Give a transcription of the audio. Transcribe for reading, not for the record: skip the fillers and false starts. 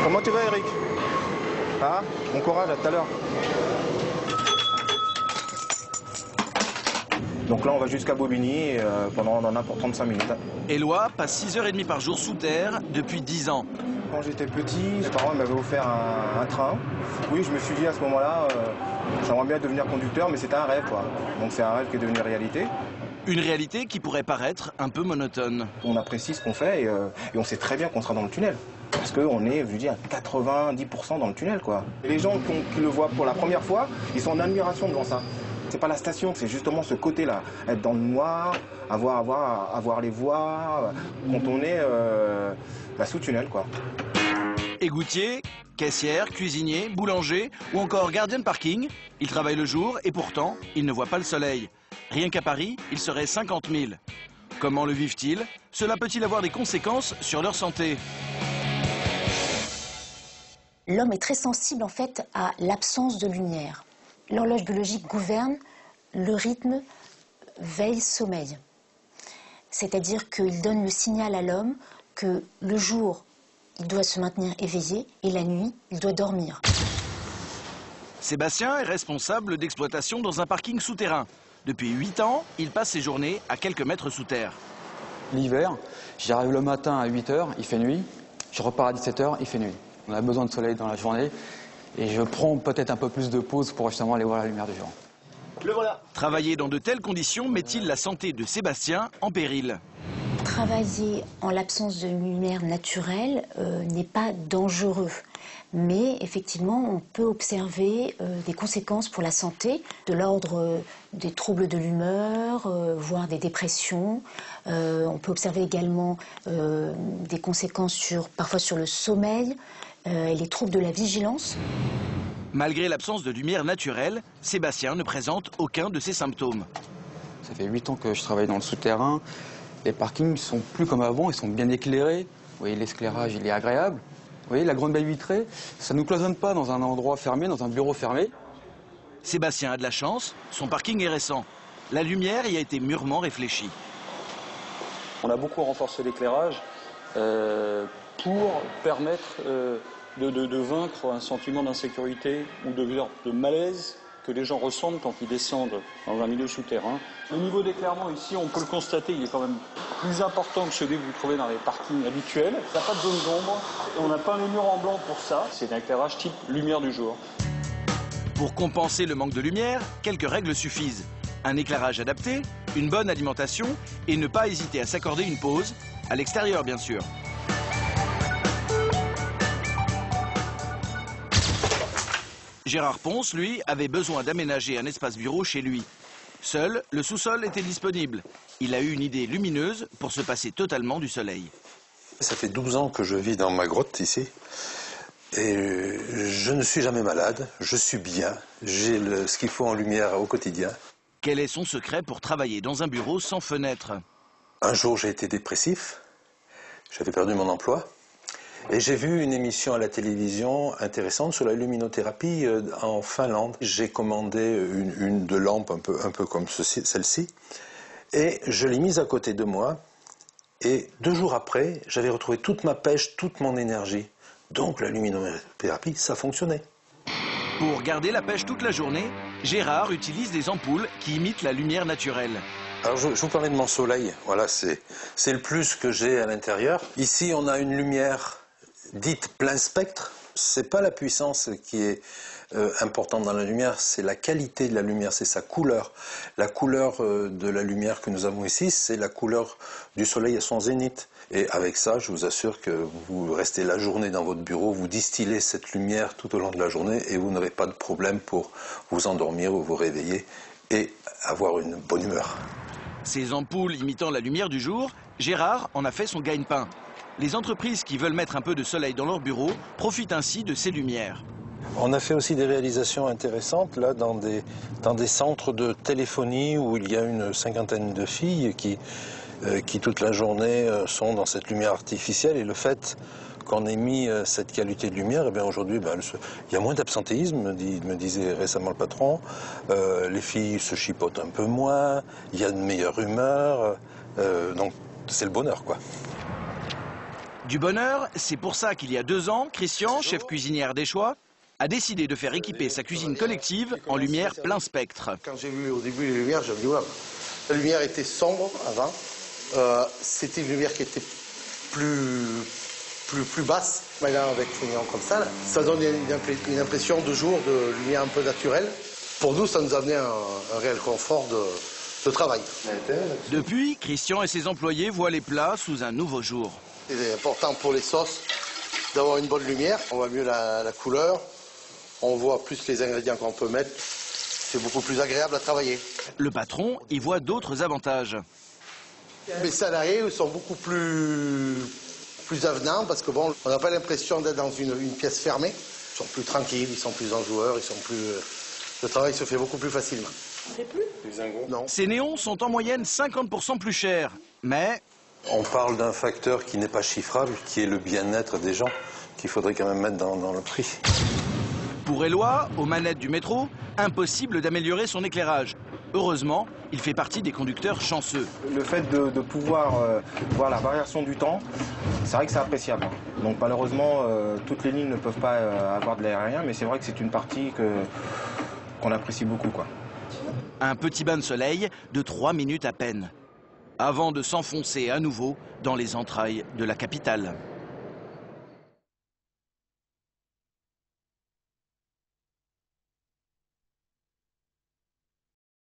Comment tu vas, Eric? Ah, bon courage, à tout à l'heure. Donc là, on va jusqu'à Bobigny on en a pour 35 minutes. Éloi passe 6h30 par jour sous terre depuis 10 ans. Quand j'étais petit, mes parents m'avaient offert un train. Oui, je me suis dit à ce moment-là, j'aimerais bien devenir conducteur, mais c'était un rêve, quoi. Donc c'est un rêve qui est devenu réalité. Une réalité qui pourrait paraître un peu monotone. On apprécie ce qu'on fait et on sait très bien qu'on sera dans le tunnel. Parce qu'on est, je dis, à 90% dans le tunnel, quoi. Et les gens qui le voient pour la première fois, ils sont en admiration devant ça. C'est pas la station, c'est justement ce côté-là. Être dans le noir, avoir les voies, quand on est sous tunnel, quoi. Égoutier, caissière, cuisinier, boulanger ou encore gardien de parking, ils travaillent le jour et pourtant, ils ne voient pas le soleil. Rien qu'à Paris, il serait 50 000. Comment le vivent-ils? Cela peut-il avoir des conséquences sur leur santé? L'homme est très sensible en fait à l'absence de lumière. L'horloge biologique gouverne le rythme veille-sommeil. C'est-à-dire qu'il donne le signal à l'homme que le jour, il doit se maintenir éveillé et la nuit, il doit dormir. Sébastien est responsable d'exploitation dans un parking souterrain. Depuis 8 ans, il passe ses journées à quelques mètres sous terre. L'hiver, j'arrive le matin à 8 h, il fait nuit. Je repars à 17 h, il fait nuit. On a besoin de soleil dans la journée et je prends peut-être un peu plus de pause pour justement aller voir la lumière du jour. Le voilà. Travailler dans de telles conditions met-il la santé de Sébastien en péril? Travailler en l'absence de lumière naturelle n'est pas dangereux. Mais effectivement, on peut observer des conséquences pour la santé, de l'ordre des troubles de l'humeur, voire des dépressions. On peut observer également des conséquences parfois sur le sommeil et les troubles de la vigilance. Malgré l'absence de lumière naturelle, Sébastien ne présente aucun de ces symptômes. Ça fait 8 ans que je travaille dans le souterrain. Les parkings sont plus comme avant, ils sont bien éclairés. Vous voyez, l'éclairage, il est agréable. Vous voyez, la grande baie vitrée, ça ne nous cloisonne pas dans un endroit fermé, dans un bureau fermé. Sébastien a de la chance, son parking est récent. La lumière y a été mûrement réfléchie. On a beaucoup renforcé l'éclairage pour permettre de vaincre un sentiment d'insécurité ou de malaise que les gens ressentent quand ils descendent dans un milieu souterrain. Le niveau d'éclairement ici, on peut le constater, il est quand même plus important que celui que vous trouvez dans les parkings habituels. Il n'y a pas de zone d'ombre, on n'a pas un mur en blanc pour ça, c'est un éclairage type lumière du jour. Pour compenser le manque de lumière, quelques règles suffisent. Un éclairage adapté, une bonne alimentation et ne pas hésiter à s'accorder une pause, à l'extérieur bien sûr. Gérard Ponce, lui, avait besoin d'aménager un espace bureau chez lui. Seul, le sous-sol était disponible. Il a eu une idée lumineuse pour se passer totalement du soleil. Ça fait 12 ans que je vis dans ma grotte ici. Et je ne suis jamais malade, je suis bien. J'ai ce qu'il faut en lumière au quotidien. Quel est son secret pour travailler dans un bureau sans fenêtre? Un jour, j'ai été dépressif. J'avais perdu mon emploi. Et j'ai vu une émission à la télévision intéressante sur la luminothérapie en Finlande. J'ai commandé une de lampe un peu comme celle-ci. Et je l'ai mise à côté de moi. Et 2 jours après, j'avais retrouvé toute ma pêche, toute mon énergie. Donc la luminothérapie, ça fonctionnait. Pour garder la pêche toute la journée, Gérard utilise des ampoules qui imitent la lumière naturelle. Alors je vous parlais de mon soleil. Voilà, c'est le plus que j'ai à l'intérieur. Ici, on a une lumière dite plein spectre. C'est pas la puissance qui est importante dans la lumière, c'est la qualité de la lumière, c'est sa couleur. La couleur de la lumière que nous avons ici, c'est la couleur du soleil à son zénith. Et avec ça, je vous assure que vous restez la journée dans votre bureau, vous distillez cette lumière tout au long de la journée et vous n'aurez pas de problème pour vous endormir ou vous réveiller et avoir une bonne humeur. Ces ampoules imitant la lumière du jour, Gérard en a fait son gagne-pain. Les entreprises qui veulent mettre un peu de soleil dans leur bureau profitent ainsi de ces lumières. On a fait aussi des réalisations intéressantes là, dans des centres de téléphonie où il y a une 50aine de filles qui toute la journée sont dans cette lumière artificielle. Et le fait qu'on ait mis cette qualité de lumière, eh bien aujourd'hui, il y a moins d'absentéisme, me disait récemment le patron. Les filles se chipotent un peu moins, il y a de meilleure humeur. Donc c'est le bonheur, quoi. Du bonheur, c'est pour ça qu'il y a 2 ans, Christian, chef cuisinier ardéchois, a décidé de faire équiper sa cuisine collective en lumière plein spectre. Quand j'ai vu au début les lumières, j'ai dit voilà. La lumière était sombre avant. C'était une lumière qui était plus basse. Maintenant, avec les néons comme ça, là, ça donne une impression de jour, de lumière un peu naturelle. Pour nous, ça nous a amené un réel confort de travail. Depuis, Christian et ses employés voient les plats sous un nouveau jour. C'est important pour les sauces d'avoir une bonne lumière. On voit mieux la couleur. On voit plus les ingrédients qu'on peut mettre. C'est beaucoup plus agréable à travailler. Le patron y voit d'autres avantages. Les salariés sont beaucoup plus avenants parce que bon, on n'a pas l'impression d'être dans une pièce fermée. Ils sont plus tranquilles, ils sont plus enjoueurs, le travail se fait beaucoup plus facilement. Non. Ces néons sont en moyenne 50% plus chers, mais... On parle d'un facteur qui n'est pas chiffrable, qui est le bien-être des gens, qu'il faudrait quand même mettre dans le prix. Pour Éloi, aux manettes du métro, impossible d'améliorer son éclairage. Heureusement, il fait partie des conducteurs chanceux. Le fait de pouvoir voir la variation du temps, c'est vrai que c'est appréciable. Donc malheureusement, toutes les lignes ne peuvent pas avoir de l'aérien, mais c'est vrai que c'est une partie qu'on apprécie beaucoup, quoi. Un petit bain de soleil de 3 minutes à peine, avant de s'enfoncer à nouveau dans les entrailles de la capitale.